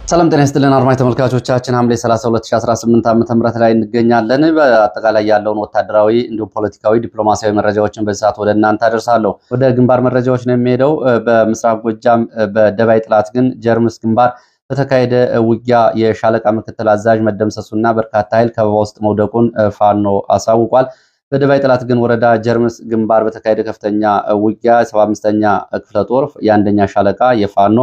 ሰላም ጤና ይስጥልን አድማጭ ተመልካቾቻችን ሐምሌ 30 2018 ዓ.ም ላይ እንገኛለን። በአጠቃላይ ያለውን ወታደራዊ እንዲሁም ፖለቲካዊ ዲፕሎማሲያዊ መረጃዎችን በዚህ ሰዓት ወደ እናንተ አደርሳለሁ። ወደ ግንባር መረጃዎች ነው የሚሄደው። በምስራቅ ጎጃም በደባይ ጥላት ግን ጀርምስ ግንባር በተካሄደ ውጊያ የሻለቃ ምክትል አዛዥ መደምሰሱና በርካታ ኃይል ከበባ ውስጥ መውደቁን ፋኖ አሳውቋል። በደባይ ጥላት ግን ወረዳ ጀርምስ ግንባር በተካሄደ ከፍተኛ ውጊያ 75ኛ ክፍለ ጦር የአንደኛ ሻለቃ የፋኖ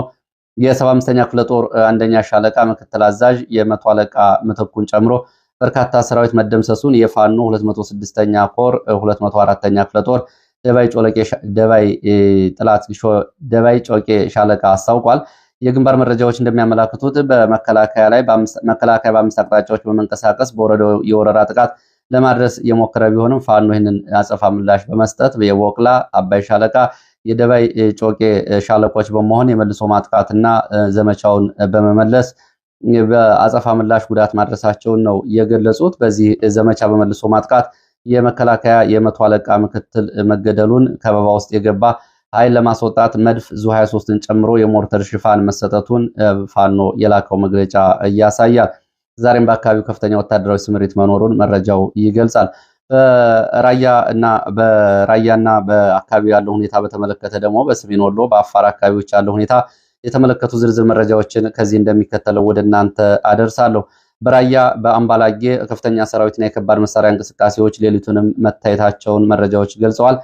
የ75ኛ ክፍለ ጦር አንደኛ ሻለቃ ምክትል አዛዥ የመቶ አለቃ ምትኩን ጨምሮ በርካታ ሰራዊት መደምሰሱን የፋኖ 206ኛ ኮር 204ኛ ክፍለ ጦር ደባይ ጮቄ ሻለቃ አስታውቋል። የግንባር መረጃዎች እንደሚያመላክቱት በመከላከያ በአምስት አቅጣጫዎች በመንቀሳቀስ በወረዳው የወረራ ጥቃት ለማድረስ የሞከረ ቢሆንም ፋኖ ይህንን አጸፋ ምላሽ በመስጠት የወቅላ አባይ ሻለቃ የደባይ ጮቄ ሻለቆች በመሆን የመልሶ ማጥቃትና ዘመቻውን በመመለስ በአጸፋ ምላሽ ጉዳት ማድረሳቸውን ነው የገለጹት። በዚህ ዘመቻ በመልሶ ማጥቃት የመከላከያ የመቶ አለቃ ምክትል መገደሉን ከበባ ውስጥ የገባ ኃይል ለማስወጣት መድፍ ዙ 23ን ጨምሮ የሞርተር ሽፋን መሰጠቱን ፋኖ የላከው መግለጫ ያሳያል። ዛሬም በአካባቢው ከፍተኛ ወታደራዊ ስምሪት መኖሩን መረጃው ይገልጻል። በራያና በአካባቢው ያለው ሁኔታ በተመለከተ ደግሞ በሰሜን ወሎ በአፋር አካባቢዎች ያለው ሁኔታ የተመለከቱ ዝርዝር መረጃዎችን ከዚህ እንደሚከተለው ወደ እናንተ አደርሳለሁ። በራያ በአምባላጌ ከፍተኛ ሰራዊትና የከባድ መሳሪያ እንቅስቃሴዎች ሌሊቱንም መታየታቸውን መረጃዎች ገልጸዋል።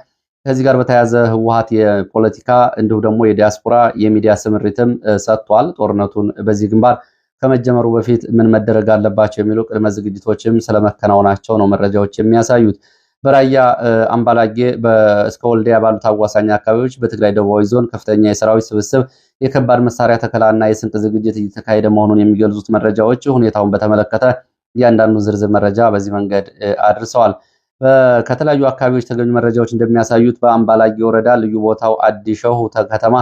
ከዚህ ጋር በተያያዘ ህወሓት የፖለቲካ እንዲሁም ደግሞ የዲያስፖራ የሚዲያ ስምሪትም ሰጥቷል። ጦርነቱን በዚህ ግንባር ከመጀመሩ በፊት ምን መደረግ አለባቸው የሚሉ ቅድመ ዝግጅቶችም ስለመከናወናቸው ነው መረጃዎች የሚያሳዩት። በራያ አምባላጌ እስከ ወልዲያ ባሉት አዋሳኝ አካባቢዎች በትግራይ ደቡባዊ ዞን ከፍተኛ የሰራዊት ስብስብ የከባድ መሳሪያ ተከላና የስንቅ ዝግጅት እየተካሄደ መሆኑን የሚገልጹት መረጃዎች ሁኔታውን በተመለከተ እያንዳንዱ ዝርዝር መረጃ በዚህ መንገድ አድርሰዋል። ከተለያዩ አካባቢዎች የተገኙ መረጃዎች እንደሚያሳዩት በአምባላጌ ወረዳ ልዩ ቦታው አዲሸሁ ከተማ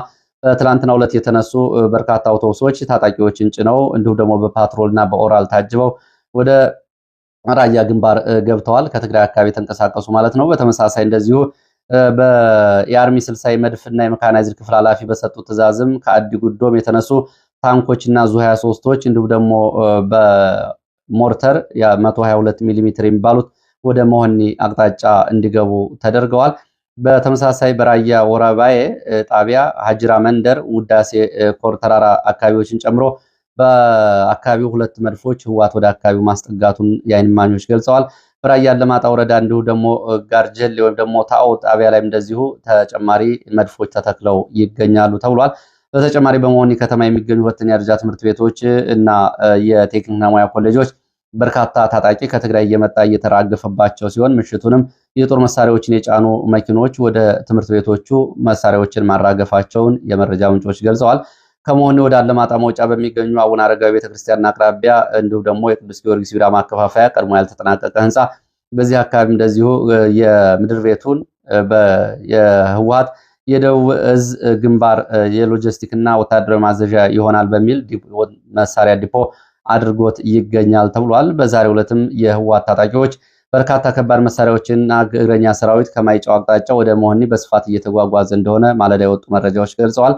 በትላንትናው ዕለት የተነሱ በርካታ አውቶቡሶች ታጣቂዎችን ጭነው እንዲሁም ደግሞ በፓትሮልና በኦራል ታጅበው ወደ ራያ ግንባር ገብተዋል። ከትግራይ አካባቢ የተንቀሳቀሱ ማለት ነው። በተመሳሳይ እንደዚሁ የአርሚ 60 መድፍና የሜካናይዝድ ክፍል ኃላፊ በሰጡት ትዕዛዝም ከአዲ ጉዶም የተነሱ ታንኮችና ዙ 23ቶች እንዲሁም ደግሞ በሞርተር 122 ሚሜ የሚባሉት ወደ መሆኒ አቅጣጫ እንዲገቡ ተደርገዋል። በተመሳሳይ በራያ ወራባዬ ጣቢያ ሀጅራ መንደር ውዳሴ ኮር ተራራ አካባቢዎችን ጨምሮ በአካባቢው ሁለት መድፎች ህወሓት ወደ አካባቢው ማስጠጋቱን የዓይን እማኞች ገልጸዋል። በራያ አላማጣ ወረዳ እንዲሁ ደግሞ ጋርጀል ወይም ደግሞ ታኦ ጣቢያ ላይም እንደዚሁ ተጨማሪ መድፎች ተተክለው ይገኛሉ ተብሏል። በተጨማሪ በመሆኒ ከተማ የሚገኙ ሁለተኛ ደረጃ ትምህርት ቤቶች እና የቴክኒክና ሙያ ኮሌጆች በርካታ ታጣቂ ከትግራይ እየመጣ እየተራገፈባቸው ሲሆን ምሽቱንም የጦር መሳሪያዎችን የጫኑ መኪኖች ወደ ትምህርት ቤቶቹ መሳሪያዎችን ማራገፋቸውን የመረጃ ምንጮች ገልጸዋል። ከመሆኒ ወደ አለማጣ መውጫ በሚገኙ አቡነ አረጋዊ ቤተክርስቲያን አቅራቢያ እንዲሁም ደግሞ የቅዱስ ጊዮርጊስ ቢራ ማከፋፈያ ቀድሞ ያልተጠናቀቀ ህንፃ በዚህ አካባቢ እንደዚሁ የምድር ቤቱን የህወሓት የደቡብ እዝ ግንባር የሎጂስቲክ እና ወታደራዊ ማዘዣ ይሆናል በሚል መሳሪያ ዲፖ አድርጎት ይገኛል ተብሏል። በዛሬው ዕለትም የህወሓት ታጣቂዎች በርካታ ከባድ መሳሪያዎችንና እግረኛ ሰራዊት ከማይጫው አቅጣጫ ወደ መሆኒ በስፋት እየተጓጓዘ እንደሆነ ማለዳ የወጡ መረጃዎች ገልጸዋል።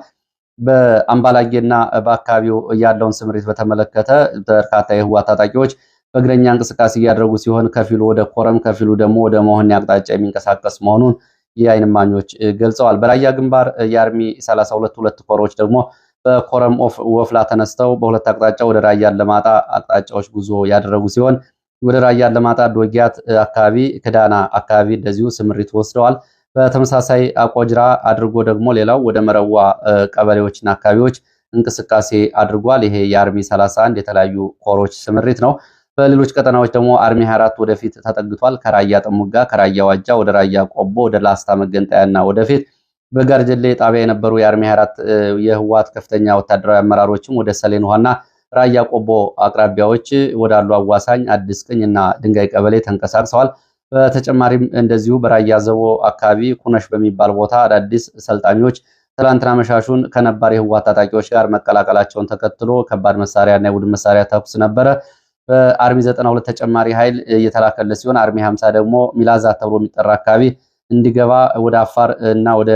በአምባላጌና በአካባቢው ያለውን ስምሪት በተመለከተ በርካታ የህወሓት ታጣቂዎች በእግረኛ እንቅስቃሴ እያደረጉ ሲሆን ከፊሉ ወደ ኮረም ከፊሉ ደግሞ ወደ መሆኒ አቅጣጫ የሚንቀሳቀስ መሆኑን የዓይን እማኞች ገልጸዋል። በራያ ግንባር የአርሚ 32 ሁለት ኮሮች ደግሞ በኮረም ወፍላ ተነስተው በሁለት አቅጣጫ ወደ ራያ አላማጣ አቅጣጫዎች ጉዞ ያደረጉ ሲሆን ወደ ራያ አላማጣ ዶጊያት አካባቢ ክዳና አካባቢ እንደዚሁ ስምሪት ወስደዋል። በተመሳሳይ አቆጅራ አድርጎ ደግሞ ሌላው ወደ መረዋ ቀበሌዎችና አካባቢዎች እንቅስቃሴ አድርጓል። ይሄ የአርሚ 31 የተለያዩ ኮሮች ስምሪት ነው። በሌሎች ቀጠናዎች ደግሞ አርሚ 24 ወደፊት ተጠግቷል። ከራያ ጥሙጋ፣ ከራያ ዋጃ ወደ ራያ ቆቦ፣ ወደ ላስታ መገንጠያና ወደፊት በጋርጀሌ ጣቢያ የነበሩ የአርሚ 24 የህወሓት ከፍተኛ ወታደራዊ አመራሮችም ወደ ሰሌን ውሃና ራያ ቆቦ አቅራቢያዎች ወዳሉ አዋሳኝ አዲስ ቅኝና ድንጋይ ቀበሌ ተንቀሳቅሰዋል። በተጨማሪም እንደዚሁ በራያ ዘቦ አካባቢ ኩነሽ በሚባል ቦታ አዳዲስ ሰልጣኞች ትላንትና መሻሹን ከነባር የህወሓት ታጣቂዎች ጋር መቀላቀላቸውን ተከትሎ ከባድ መሳሪያና የቡድን መሳሪያ ተኩስ ነበረ። በአርሚ 92 ተጨማሪ ኃይል እየተላከለ ሲሆን አርሚ 50 ደግሞ ሚላዛ ተብሎ የሚጠራ አካባቢ እንዲገባ ወደ አፋር እና ወደ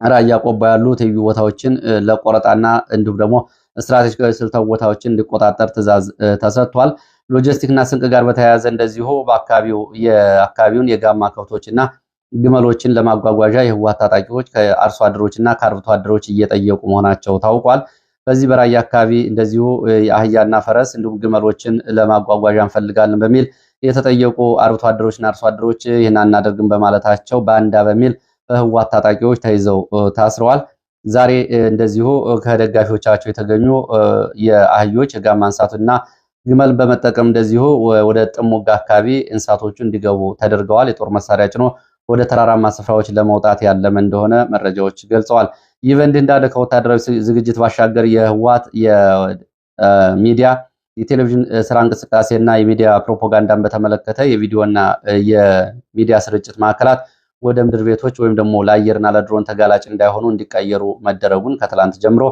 ራያ ቆቦ ያሉ ትይዩ ቦታዎችን ለቆረጣና እንዲሁም ደግሞ ስትራቴጂካዊ ስልታዊ ቦታዎችን እንዲቆጣጠር ትዕዛዝ ተሰጥቷል። ሎጂስቲክና ስንቅ ጋር በተያያዘ እንደዚሁ የአካባቢውን የጋማ ከብቶችና ግመሎችን ለማጓጓዣ የህወሓት ታጣቂዎች ከአርሶ አደሮችና ከአርብቶ አደሮች እየጠየቁ መሆናቸው ታውቋል። በዚህ በራያ አካባቢ እንደዚሁ የአህያና ፈረስ እንዲሁም ግመሎችን ለማጓጓዣ እንፈልጋለን በሚል የተጠየቁ አርብቶ አደሮችና አርሶ አደሮች ይህን አናደርግም በማለታቸው ባንዳ በሚል በህወሓት ታጣቂዎች ተይዘው ታስረዋል። ዛሬ እንደዚሁ ከደጋፊዎቻቸው የተገኙ የአህዮች የጋማ እንስሳትና ግመል በመጠቀም እንደዚሁ ወደ ጥሙጋ አካባቢ እንስሳቶቹ እንዲገቡ ተደርገዋል። የጦር መሳሪያ ጭኖ ወደ ተራራማ ስፍራዎች ለመውጣት ያለመ እንደሆነ መረጃዎች ገልጸዋል። ይህ በእንዲህ እንዳለ ከወታደራዊ ዝግጅት ባሻገር የህወሓት የሚዲያ የቴሌቪዥን ስራ እንቅስቃሴና የሚዲያ ፕሮፓጋንዳን በተመለከተ የቪዲዮና የሚዲያ ስርጭት ማዕከላት ወደ ምድር ቤቶች ወይም ደግሞ ለአየርና ለድሮን ተጋላጭ እንዳይሆኑ እንዲቀየሩ መደረጉን ከትላንት ጀምሮ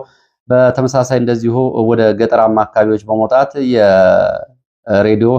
በተመሳሳይ እንደዚሁ ወደ ገጠራማ አካባቢዎች በመውጣት የሬዲዮ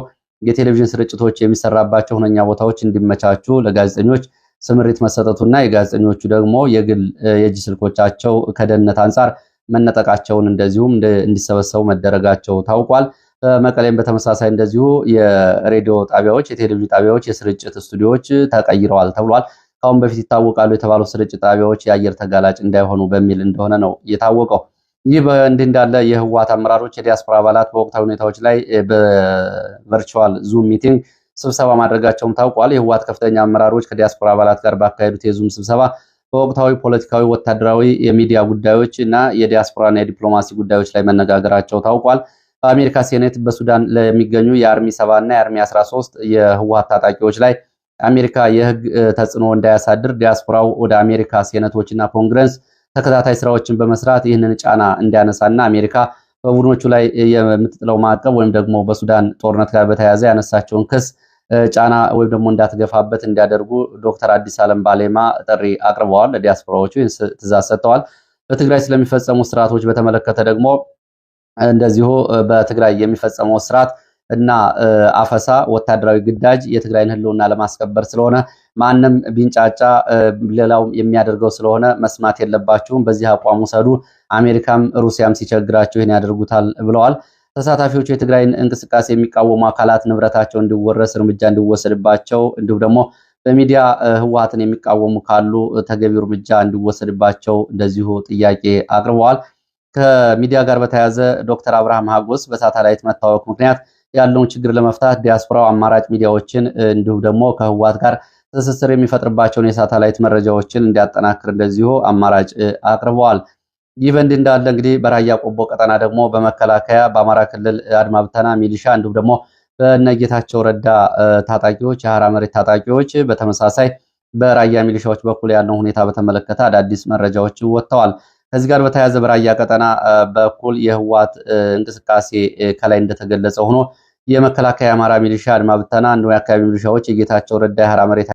የቴሌቪዥን ስርጭቶች የሚሰራባቸው ሁነኛ ቦታዎች እንዲመቻቹ ለጋዜጠኞች ስምሪት መሰጠቱና የጋዜጠኞቹ ደግሞ የግል የእጅ ስልኮቻቸው ከደህንነት አንጻር መነጠቃቸውን እንደዚሁም እንዲሰበሰቡ መደረጋቸው ታውቋል። በመቀሌም በተመሳሳይ እንደዚሁ የሬዲዮ ጣቢያዎች፣ የቴሌቪዥን ጣቢያዎች፣ የስርጭት ስቱዲዮዎች ተቀይረዋል ተብሏል። ካሁን በፊት ይታወቃሉ የተባሉ ስርጭት ጣቢያዎች የአየር ተጋላጭ እንዳይሆኑ በሚል እንደሆነ ነው የታወቀው። ይህ በእንዲህ እንዳለ የህወሓት አመራሮች የዲያስፖራ አባላት በወቅታዊ ሁኔታዎች ላይ በቨርቹዋል ዙም ሚቲንግ ስብሰባ ማድረጋቸውም ታውቋል። የህወሓት ከፍተኛ አመራሮች ከዲያስፖራ አባላት ጋር ባካሄዱት የዙም ስብሰባ በወቅታዊ ፖለቲካዊ፣ ወታደራዊ፣ የሚዲያ ጉዳዮች እና የዲያስፖራና የዲፕሎማሲ ጉዳዮች ላይ መነጋገራቸው ታውቋል። በአሜሪካ ሴኔት በሱዳን ለሚገኙ የአርሚ 7 እና የአርሚ 13 የህወሓት ታጣቂዎች ላይ አሜሪካ የህግ ተጽዕኖ እንዳያሳድር ዲያስፖራው ወደ አሜሪካ ሴኔቶችና ኮንግረስ ተከታታይ ስራዎችን በመስራት ይህንን ጫና እንዲያነሳና አሜሪካ በቡድኖቹ ላይ የምትጥለው ማዕቀብ ወይም ደግሞ በሱዳን ጦርነት ጋር በተያያዘ ያነሳቸውን ክስ ጫና ወይም ደግሞ እንዳትገፋበት እንዲያደርጉ ዶክተር አዲስ ዓለም ባሌማ ጥሪ አቅርበዋል። ለዲያስፖራዎቹ ትዕዛዝ ሰጥተዋል። በትግራይ ስለሚፈጸሙ ስርዓቶች በተመለከተ ደግሞ እንደዚሁ በትግራይ የሚፈጸመው ስርዓት እና አፈሳ፣ ወታደራዊ ግዳጅ የትግራይን ህልውና ለማስከበር ስለሆነ ማንም ቢንጫጫ ሌላው የሚያደርገው ስለሆነ መስማት የለባችሁም፣ በዚህ አቋም ውሰዱ፣ አሜሪካም ሩሲያም ሲቸግራቸው ይህን ያደርጉታል ብለዋል። ተሳታፊዎቹ የትግራይን እንቅስቃሴ የሚቃወሙ አካላት ንብረታቸው እንዲወረስ እርምጃ እንዲወሰድባቸው እንዲሁም ደግሞ በሚዲያ ህወሓትን የሚቃወሙ ካሉ ተገቢው እርምጃ እንዲወሰድባቸው እንደዚሁ ጥያቄ አቅርበዋል። ከሚዲያ ጋር በተያያዘ ዶክተር አብርሃም ሀጎስ በሳተላይት መታወቅ ምክንያት ያለውን ችግር ለመፍታት ዲያስፖራው አማራጭ ሚዲያዎችን እንዲሁም ደግሞ ከህወሓት ጋር ትስስር የሚፈጥርባቸውን የሳተላይት መረጃዎችን እንዲያጠናክር እንደዚሁ አማራጭ አቅርበዋል። ይህ በእንዲህ እንዳለ እንግዲህ በራያ ቆቦ ቀጠና ደግሞ በመከላከያ በአማራ ክልል አድማ ብተና ሚሊሻ እንዲሁም ደግሞ በነጌታቸው ረዳ ታጣቂዎች የሐራ መሬት ታጣቂዎች በተመሳሳይ በራያ ሚሊሻዎች በኩል ያለውን ሁኔታ በተመለከተ አዳዲስ መረጃዎች ወጥተዋል። ከዚህ ጋር በተያያዘ በራያ ቀጠና በኩል የህወሓት እንቅስቃሴ ከላይ እንደተገለጸ ሆኖ የመከላከያ አማራ ሚሊሻ አድማ ብተና እንዲሁም የአካባቢ ሚሊሻዎች የጌታቸው ረዳ የሐራ መሬት